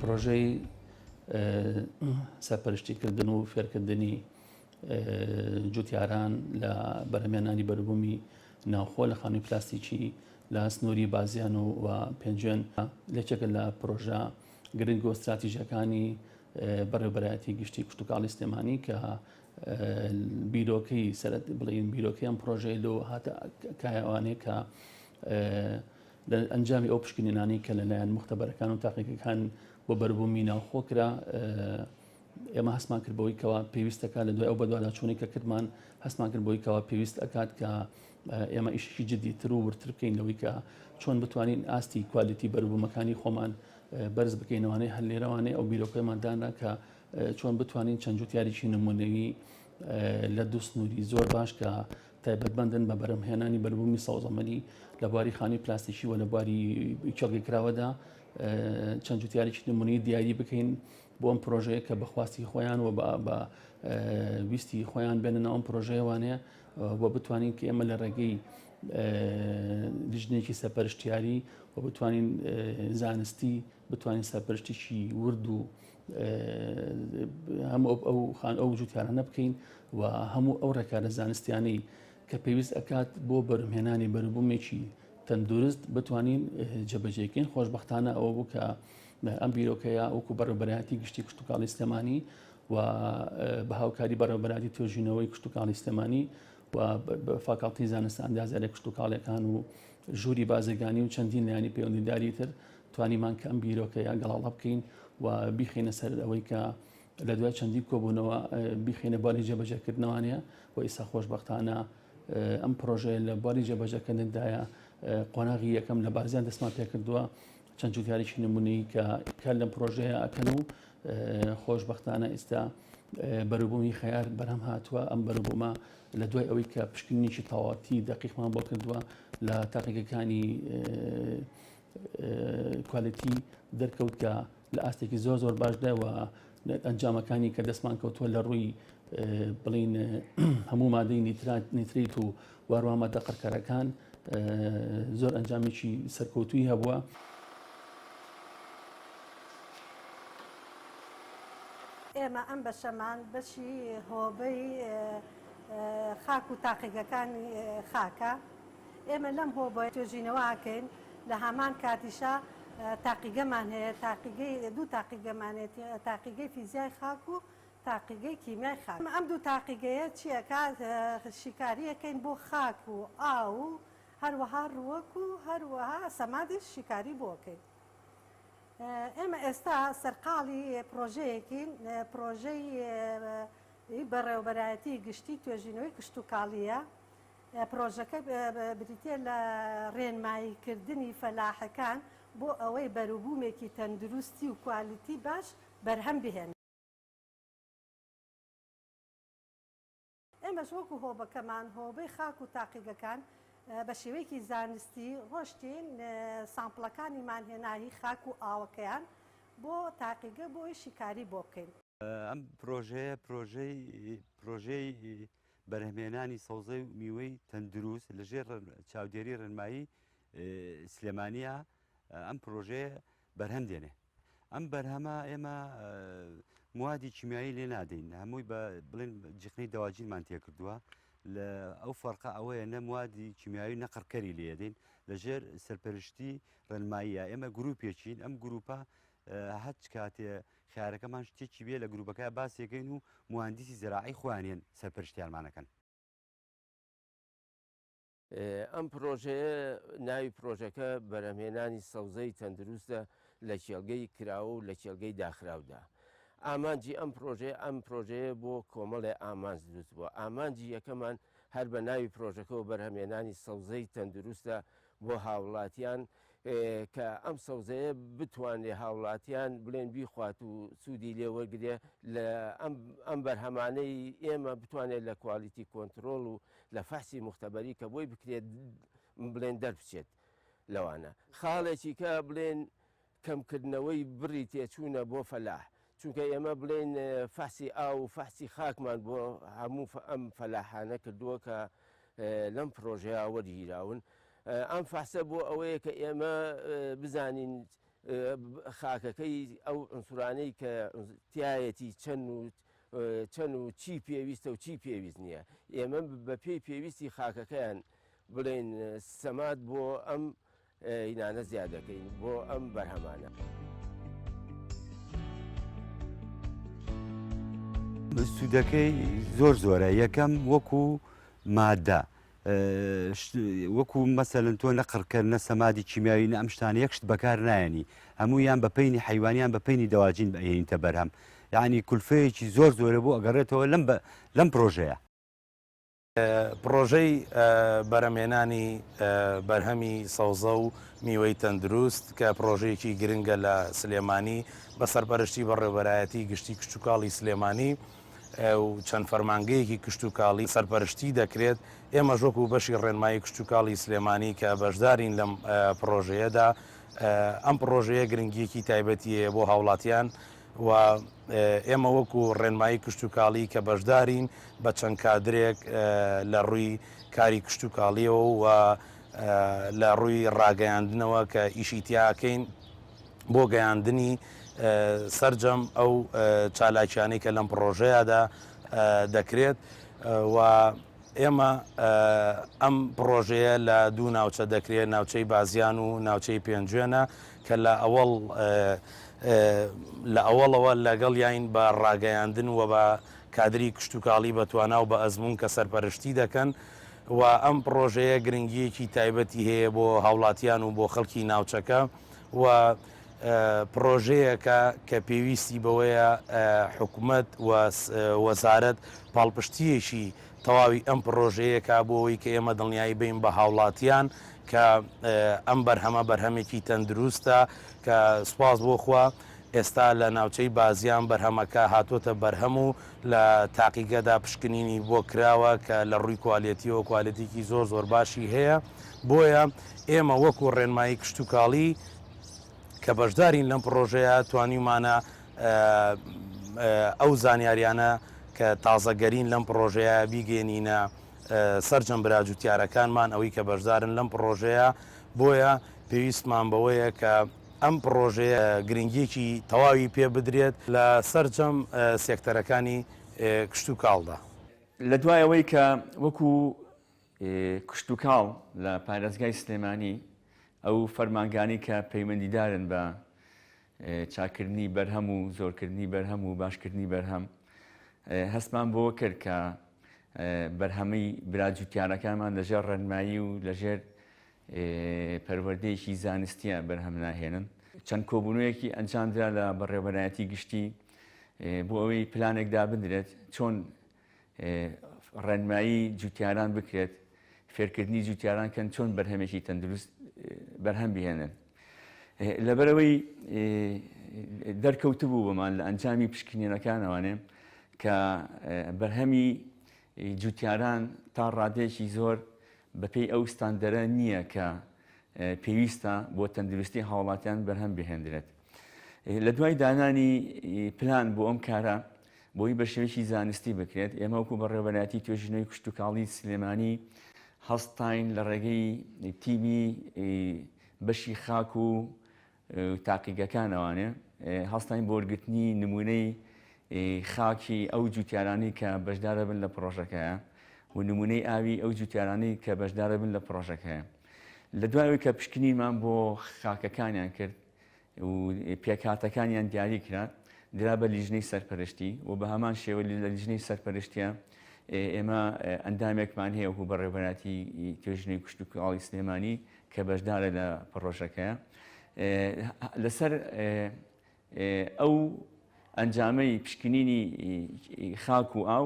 پرۆژەی سەرپەرشتیکردن و فێرکردنی جوتیاران لە بەرهەمێنانی بەروبوومی ناوخۆ لە خانووی پلاستیکی لە سنووری بازیان و پێنجێن لێکێکە لە پرۆژە گرنگ و استراتیژیەکانی بەڕێوەبەرایەتی گشتی کشتتوکاڵی سلێمانی کە بیرۆکەی سەرەت بڵین بیرۆکەی ئەم پرۆژەی لەو هاتە کایەوانەیە کە لە ئەنجامی ئەو پشکنینانی کە لەلایەن مختبەرەکان و تاقیەکان بۆ بەروبوومی ناوخۆ کرا ئێمە هەستمان کردبەوەی کەوا پێویستەکە لە دوای ئەو بەدواداچوونی کە کردمان هەستمان کردبەوەی کەوا پێویست ئەکات کە ئێمە ئیشی جددیتر و ورتر بکەین لەوەی کە چۆن بتوانین ئاستی کوالیتی بەروبوومەکانی خۆمان بەرز بکەینەوەی هەر لێرەوانەیە ئەو بیرۆکەیماندانرا کە چۆن بتوانین چەند جوتیاریی نمونەوی لە دوو سنووری زۆر باش کە تایبەتمەندن بە بەرهەمهێنانی بەروبوومی سەوزەمەنی لە بواری خانی پلاستیکی و لە بواری کێڵگەکراوەدا چەند جوتیاریی نمونەی دیاری بکەین بۆ ئەم پرۆژەیە کە بەخواستی خۆیان و بە ویستی خۆیان بێننەوە ئەم پرۆژەیەوانەیە بۆ بتوانین کە ئێمە لە ڕێگەی لیژنێکی سەرپەرشتیاری و بتوانین زانستی بتوانین سەرپەرشتیی ورد و هەموو ئەو جوتیارانە بکەین و هەموو ئەو ڕێکارە زانستیانەی کە پێویست ئەکات بۆ بەرهەمهێنانی بەروبوومێکی تەندروست بتوانین جێبەجێکەین. خۆشبەختانە ئەوە بوو کە ئەم بیرۆکەیە وەکو بەڕێوەبەرایەتی گشتی کشتتوکاڵی سلێمانی و بە هاوکاری بەڕێوەبەرایەتی توێژینەوەی کشتتوکاڵی سلێمانی و فاکڵتی زانست ئەندازیارە کشتتوکاڵەکان و ژووری بازرگانی و چەندین لایانی پەیوەندیداری تر توانیمان کە ئەم بیرۆکەیە گەڵاڵە بکەین و بیخینە سەر ئەوەی کە لە دوای چەندی کۆبوونەوە بیخینە باری جێبەجێکردنەوەیە و ئێستا خۆشبەختانە ئەم پرۆژەیە لە باری جێبەجێکردندایە قۆناغی یەکەم لە بارزیان دەستمان پێکردووە چەند جوتیاریی نمونەی کە لەم پرۆژەیە ئەکەن و خۆشبەختانە ئێستا بەروبوومی خەیار بەرهەم هاتووە. ئەم بەروبوومە لە دوای ئەوەی کە پشکنینیی تەواوەتی دەقیقمان بۆ کردووە لە تاقیەکانی کوالیتی دەرکەوت کە لە ئاستێکی زۆر باشداوە ئەنجامەکانی کە دەستمان کەوتووە لە ڕووی بڵین هەموو مادەی نیتریت و وارووا مادە قەرکەرەکان زۆر ئەنجامێکی سەرکەوتووی هەبووە. ئێمە ئەم بەشەمان بەشی هۆبەی خاک و تاقیگەکانی خاکە. ئێمە لەم هۆبە توێژینەوەکەین لە هەمان کاتیشە تاقیگەمان هەیە دوو تاقیگەمانێت تاقیگەی فیزیای خاک و تاقیگەی کیمیای خاک. ئەم دوو تاقیگەیە چیەکە شیکاریەکەین بۆ خاک و ئاو و هەروەها ڕووەک و هەروەها سەمادی شیکاری بۆکەین. ئێمە ئێستا سەرقاڵی پرۆژەیەکی پرۆژەی بەڕێوەبەرایەتی گشتی توێژینەوەی کشتتوکاڵیە. پرۆژەکە بریتە لە ڕێنماییکردنی فەلاحەکان بۆ ئەوەی بەروبوومێکی تەندروستی و کوالیتی باش بەرهەم بهێن. ئێمەش وەکو هۆبەکەمان هۆبەی خاک و تاقیگەکان بە شێوەیەکی زانستی ڕۆشتین سامپڵەکانیمان هێنایی خاک و ئاوەکەیان بۆ تاقیگە بۆی شیکاری بۆ بکەین. ئەم پرۆژەی بەرهەمهێنانی سەوزەی و میوەی تەندروست لەژێر چاودێری ڕێنمایی سلێمانیە ئەم پرۆژەیە بەرهەم دێنێ. ئەم بەرهەمە ئێمە موادی کیمیایی لێ نادەین، هەمووی بە بڵێن جخنەی داواجینمان تێکردووە. لە ئەو فەرقە ئەوەیە نە موادی کیمیایی نەقڕکەری لێدەین لەژێر سەرپەرشتی ڕێنماییە. ئێمە گروپێکین، ئەم گروپە هەچ کاتێ خیارەکەمان شتێکی بێ لە گروپەکە باسێگەین و موهاندیسی زراعی خوانێن سەرپەرشتیانمانەکەن. ئەم پرۆژەیە ناوی پرۆژەکە بەرهەمهێنانی سەوزەی تەندروستە لە کێڵگەی کراوە و لە کێڵگەی داخراودا. ئامانجی ئەم پرۆژەیە بۆ کۆمەڵێ ئامانج دروست بووە. ئامانجی یەکەمان هەر بە ناوی پرۆژەکەەوە بەرهەمهێنانی سەوزەی تەندروستە بۆ هاوڵاتیان کە ئەم سەوزەیە بتوانێت هاوڵاتیان بڵێن بیخوات و سوودی لێ وەرگێ لە ئەم بەرهەمانەی ئێمە بتوانێت لە کوالیتی کۆنتترۆل و لە فەحسی مختبەری کە بۆی بکرێت بڵێن دەربچێت لەوانە. خاڵێکی کە بڵێن کەمکردنەوەی بڕی تێچوونە بۆ فەلاح، چونکە ئێمە بڵێن فەحسی ئاو و فەحسی خاکمان بۆ هەموو ئەم فەلاحانە کردووە کە لەم پرۆژەیە وەرگیراون. ئەم فەحسە بۆ ئەوەیە کە ئێمە بزانین خاکەکەی ئەو ئەنسورانەی کە تایەتی چەند و چی پێویستە و چی پێویست نییە. ئێمە بە پێی پێویستی خاکەکەیان بڵێن سەمات بۆ ئەم هینانە زیاد دەکەین بۆ ئەم بەرهەمانە. سوودەکەی زۆر زۆرە. یەکەم وەکو مادە وەکو مەسەلەن تۆ نەقڕکردنە سەمادی کیمیاوی نە ئەم شتانە یەکشت بەکار نایەنی هەموویان بە پەینی حیوانیان بە پەینی دەواجین بەهێنیتە بەرهەم. یعنی کولفەیەکی زۆر زۆرە بۆ ئەگەڕێتەوە لەم پرۆژەیە. پرۆژەی بەرهەمهێنانی بەرهەمی سەوزە و میوەی تەندروست کە پرۆژەیەکی گرنگە لە سلێمانی بە سەرپەرشتی بەڕێوەبەرایەتی گشتی کشتتوکاڵی سلێمانی و چەند فەرمانگەیەکی کشتتوکاڵی سەرپەرشتی دەکرێت. ئێمە ژۆک و بەشی ڕێنمایی کشتتوکاڵی سلێمانی کە بەشدارین لەم پرۆژەیەدا ئەم پرۆژەیە گرنگیەکی تایبەتیە بۆ هاوڵاتیان و ئێمە وەکو ڕێنمایی کشتتوکاڵی کە بەشدارین بە چەند کادرێک لە ڕووی کاری کشتتوکاڵیەوە و لە ڕووی ڕاگەیاندنەوە کە ئیشی تیاکەین بۆ گەیاندنی سەرجەم ئەو چالاکیانەی کە لەم پرۆژەیەدا دەکرێت و ئێمە ئەم پرۆژەیە لە دوو ناوچە دەکرێت، ناوچەی بازیان و ناوچەی پێنجێنە کە لە ئەوڵەوە لەگەڵ یاین بە ڕاگەیاندن و بە کادری کشتتوکاڵی بەتوانە و بە ئەزمون کە سەرپەرشتی دەکەن و ئەم پرۆژەیە گرنگیەکی تایبەتی هەیە بۆ هاوڵاتیان و بۆ خەڵکی ناوچەکە و پرۆژەیەکە کە پێویستی بەوەیە حکوومەت وەزارەت پاڵپشتیەکی تەواوی ئەم پرۆژەیەکە بۆ ئەوەی کە ئێمە دڵنیایی بین بە هاوڵاتیان کە ئەم بەرهەمە بەرهەمێکی تەندروستە کە سوپاس بۆخوا ئێستا لە ناوچەی بازیان بەرهەمەکە هاتوۆتە بەرهەم و لە تاقیگەدا پشکنینی بۆ کراوە کە لە ڕووی کوالیتیەوە کوالیتێکی زۆر زۆر باشی هەیە. بۆیە ئێمە وەکو ڕێنمایی کشتتوکاڵی کە بەشدارین لەم پرۆژەیە توانیمانە ئەو زانیاریانە کە تازەگەرین لەم پرۆژەیە بیگەێنینە سەرجەم براجوتیارەکانمان ئەوەی کە بەشدارن لەم پرۆژەیە. بۆیە پێویستمان بەوەیە کە ئەم پرۆژەیە گرنگیەکی تەواوی پێ بدرێت لە سەرجەم سێکتەرەکانی کشتتوکاڵدا. لە دوای ئەوەی کە وەکو کشتتوکاڵ لە پارێزگای سلێمانی ئەو فەرمانگانی کە پەیوەندیدارن بە چاکردنی بەرهەم و زۆرکردنی بەرهەم و باشکردنی بەرهەم هەستمان بۆ کرد کە بەرهەمەی براجوتیارەکانمان لەژێر ڕێنمایی و لەژێر پەروەردەیەکی زانستیە بەرهەم ناهێنن. چەند کۆبوونەوەیەکی ئەنجامدرا لە بەڕێوەبەرایەتی گشتی بۆ ئەوەی پلانێکدا بدرێت چۆن ڕێنمایی جوتیاران بکرێت، فێرکردنی جوتیاران کەن چۆن بەرهەمێکی تەندروست بەرهەم بهێنن. لەبەرەوەی دەرکەوتبوو بەمان لە ئەنجامی پشکنینەکانەوانێ کە بەرهەمی جوتیاران تا ڕادێکی زۆر بەپێی ئەو ستاندەرە نییە کە پێویستە بۆ تەندروستی هاوڵاتیان بەرهەم بهێنرێت. لە دوای دانانی پلان بۆ ئەم کارە بۆی بە شێوەیەکی زانستی بکرێت ئێمە وەکو بەڕێوەبەرایەتی توێژینەوەی کشتتوکاڵی سلێمانی هەستاین لە ڕێگەی تیمی بەشی خاک و تاقیگەکانەوانێ هەستاین بۆ وەرگرتنی نمونەی خاکی ئەو جوتیارانی کە بەشدارە بن لە پرۆژەکەیە و نمونەی ئاوی ئەو جوتیارانی کە بەشدارە بن لە پرۆژەکەیە. لە دوایەوەی کە پشکنینمان بۆ خاکەکانیان کرد و پێکهاتەکانیان دیاری کرا درا بە لیژنەی سەرپەرشتی و بە هەمان شێوە لە لیژنەی سەرپەرشتیە ئێمە ئەندامێکمان هەیە وەکو بەڕێوەبەرایەتی توێژینەوەی کشتتوکاڵی سلێمانی کە بەشدارە لە پرۆژەکەیە. لەسەر ئەو ئەنجامەی پشکنینی خاک و ئاو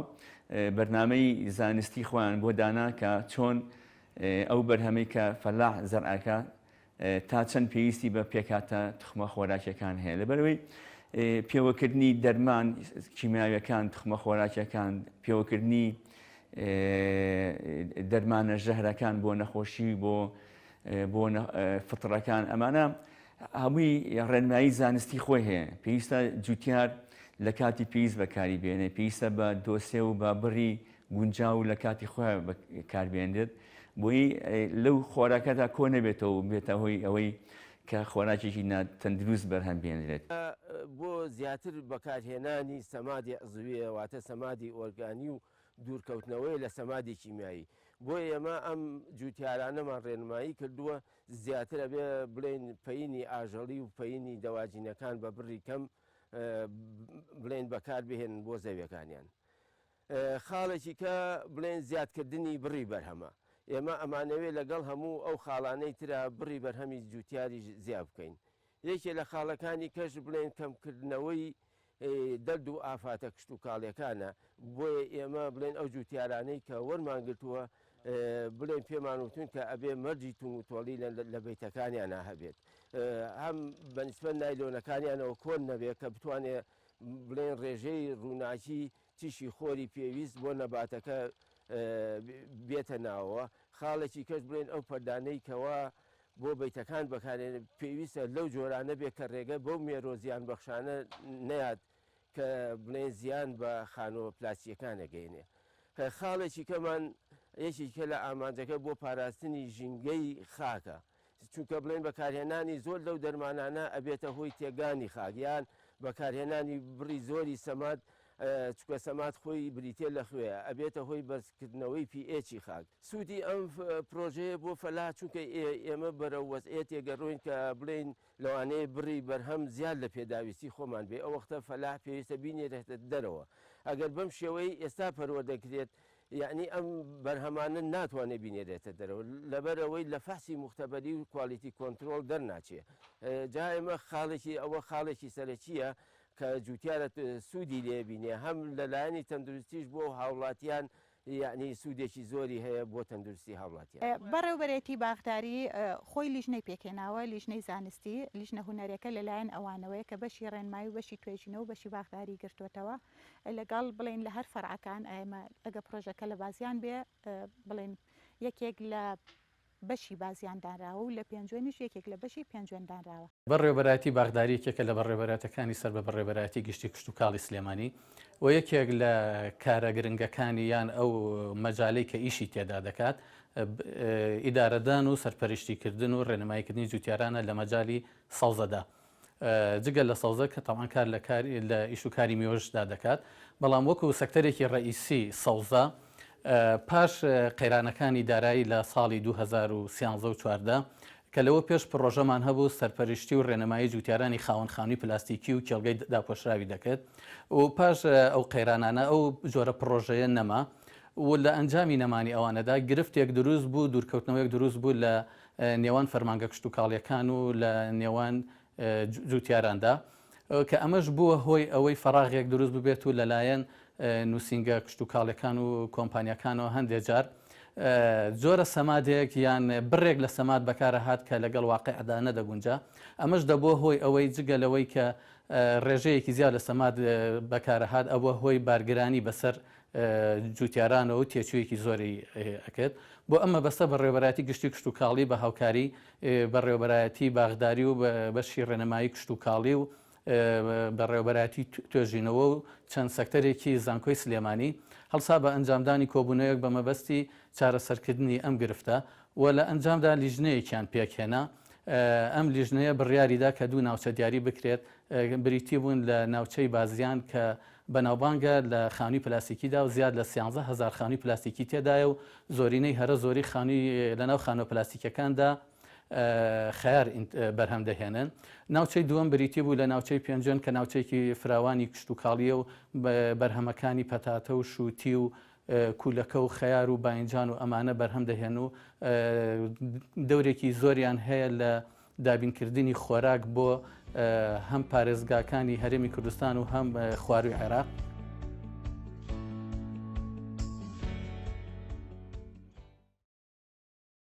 بەرنامەی زانستی خۆیان بۆ دانا کە چۆن ئەو بەرهەمەی کە فەلاح زەرعەکە تا چەند پێویستی بە پێکاتە تخمە خۆراکیەکان هەیە. لەبەرەوەی پێوەکردنی دەرمان کیمیاویەکان تخمە خۆراکیەکان، پێوەکردنی دەرمانە ژەهرەکان بۆ نەخۆشی بۆ فتڕەکان، ئەمانە هەمووی ڕێنمایی زانستی خۆی هەیە. پێویستە جوتیار لە کاتی پێویست بەکاری بێنێ، پێویستە بە دۆسێ و بە بڕی گونجاو لە کاتی خۆیان بەکاربێنێت بۆی لەو خۆراکەدا کۆ نەبێتەوە بێتە هۆی ئەوەی کە خۆراکێکی تەندروست بەرهەم بێنرێت. بۆ زیاتر بەکارهێنانی سەمادی عزویە واتە سەمادی ئۆرگانی و دوورکەوتنەوەی لە سەمادی کیمیایی بۆ ئێمە ئەم جوتیارانەمان ڕێنمایی کردووە زیاترە بێ بڵێن پەینی ئاژەڵی و پەینی دەواجینەکان بە بڕی کەم بڵێن بەکار بهێنن بۆ زەویەکانیان. خاڵێکی کە بڵێن زیادکردنی بڕی بەرهەمە. ئێمە ئەمانەوێت لەگەڵ هەموو ئەو خاڵانەی ترە بڕی بەرهەمی جوتیاری زیاد بکەین. یەکێ لە خاڵەکانی کەش بڵێن کەمکردنەوەی دەرد و ئافاتە کشت و کاڵیەکانە بۆیە ئێمە بڵێن ئەو جوتیارانەی کە وەرمانگرتووە بڵێن پێمان وتون کە ئەبێ مەرجی تون و تۆڵی لە بیتەکانیانە هەبێت. هەم بەنسبەت نایلۆنەکانیانەوە کۆن نەبێت کە بتوانێت بڵێن ڕێژەی ڕووناکی تیشی خۆری پێویست بۆ نەباتەکە بێتە ناوەوە. خاڵێکی کەس بڵێن ئەو پەردانەی کەوا بۆ بیتەکان بەکارێن پێویستە لەو جۆرانە بێت کە ڕێگە بەو مێرۆ زیان بەخشانە نەیاد کە بڵێن زیان بە خانۆوە پلاسیەکانە گەینێ. خاڵێکی کەمان یەکێکە لە ئامانجەکە بۆ پاراستنی ژینگەی خاکە. چونکە بڵێن بەکارهێنانی زۆر لەو دەرمانانە ئەبێتە هۆی تێگانی خاگیان بەکارهێنانی بڕی زۆری سەماد چکە سەمات خۆی بریتێ لە خوێ ئەبێتە هۆی بەرزکردنەوەی پێچی خاک. سوودی ئەم پرۆژەیە بۆ فەلا چونکە ئێمە بەرەو وەزعێ تێگەڕۆین کە بڵێن لەوانەیە بڕی بەرهەم زیاد لە پێداویستی خۆمان بێ ئەو وەختە فەلا پێویستە بینێرێتە دەرەوە. ئەگەر بەم شێوەی ئێستا پەروەردەکرێت یعنی ئەم بەرهەمانە ناتوانێت بینێرێتە دەرەوە لەبەرەوەی لە فەحسی موختەبەری و کوالیتی کۆنتترۆل دەرناچێ. جا ئێمە خاڵێکی ئەوە خاڵێکی سەرەکیە کە جوتیارە سوودی لێبینێ هەم لەلایەنی تەندروستیش بۆ هاوڵاتیان یعنی سوودێکی زۆری هەیە بۆ تەندروستی هاوڵاتیان. بەڕێوبەرێتی باغداری خۆی لیژنەی پێکێناوە لیژنەی زانستی لیژنە هونەرەکە لەلایەن ئەوانەوەی کە بەشی ڕێنمایی و بەشی توێژینەوە و بەشی باغداری گرتوێتەوە لەگەڵ بڵێن لە هەر فەرعەکان ئێمە ئەگە پرۆژەکە لە بازیان بێ بڵێن یەکێک لە بەشی بازیاندانراوە و لە پێنجێنیش یەکێک لە بەشی پێنجێندانراوە. بەڕێوەبەراتی باغداری یەکێکە لە بەڕێوەبەراتەکانی سەر بە بەڕێوەبەراتی گشتی کشت و کاڵی سلێمانی و یەکێک لە کارە گرنگەکانی یان ئەو مەجالەی کە ئیشی تێدا دەکات ئیدارەدان و سەرپەرشتیکردن و ڕێنماییکردنی جوتیارانە لە مەجای سەوزەدا. جگەل لە سەوزە کە تەمان کار لە ئیش و کاری میێژدا دەکات بەڵام وەکو سەکتەرێکی ڕئیسی سەوزە پاش قەیرانەکانی دارایی لە ساڵی 2013 کە لەوە پێش پرۆژەمان هەبوو سەرپەرشتی و ڕێنەمایی جوتیارانی خاوەنخانی پلاستیکی و کێڵگەی داپۆشراوی دەکرێت و پاش ئەو قەیرانانە ئەو جۆرە پرۆژەیە نەما و لە ئەنجامی نەمانی ئەوانەدا گرفتێک دروست بوو دوورکەوتنەوەیەک دروست بوو لە نێوان فەرمانگە کشت و کاڵیەکان و لە نێوان جوتیاراندا کە ئەمەش بووە هۆی ئەوەی فەراغێک دروست ببێت و لەلایەن نووسینگە کشت و کاڵەکان و کۆمپانیەکانەوە هەندێک جار زۆرە سەمادێک یان بڕێک لە سەماد بەکارە هات کە لەگەڵ واقعدا نەدەگونجا ئەمەش دەبووە هۆی ئەوەی جگەلەوەی کە ڕێژەیەکی زیاد لە سەماد بەکارە هات ئەوە هۆی بارگرانی بەسەر جوتیارانەوە و تێچوویەکی زۆری ئەکرد بۆ ئەمە بەستە بەڕێوەبەراتی گشتی کشت و کاڵی بە هاوکاری بەڕێوەبەرایەتی باغداری و بەشی ڕێنەمایی کشت و کاڵی و بەڕێوەبەراتی توێژینەوە و چەند سەکتەرێکی زانکۆی سلێمانی هەڵسا بە ئەنجامدانی کۆبوونەوەیەک بە مەبەستی چارەسەرکردنی ئەم گرفتە و لە ئەنجامدا لیژنەیەکیان پێکهێنا ئەم لیژنەیە بڕیاریدا کە دوو ناوچە دیاری بکرێت بریتی بوون لە ناوچەی بازیان کە بەناوبانگە لە خانووی پلاستیکیدا و زیاد لە 13,000 خانووی پلاستیکی تێدایە و زۆرینەی هەرە زۆری خانووی لەناو خانۆ پلاستیکەکاندا خیار بەرهەم دەهێنن. ناوچەی دووەم بریتی بوو لە ناوچەی پێنجێن کە ناوچەیەکی فراوانی کشت و کاڵیە و بەرهەمەکانی پەتاتە و شووتی و کولەکە و خەیار و باینجان و ئەمانە بەرهەم دەهێن و دەورێکی زۆریان هەیە لە دابینکردنی خۆراک بۆ هەم پارێزگاکانی هەرێمی کوردستان و هەم خواروی عێراق.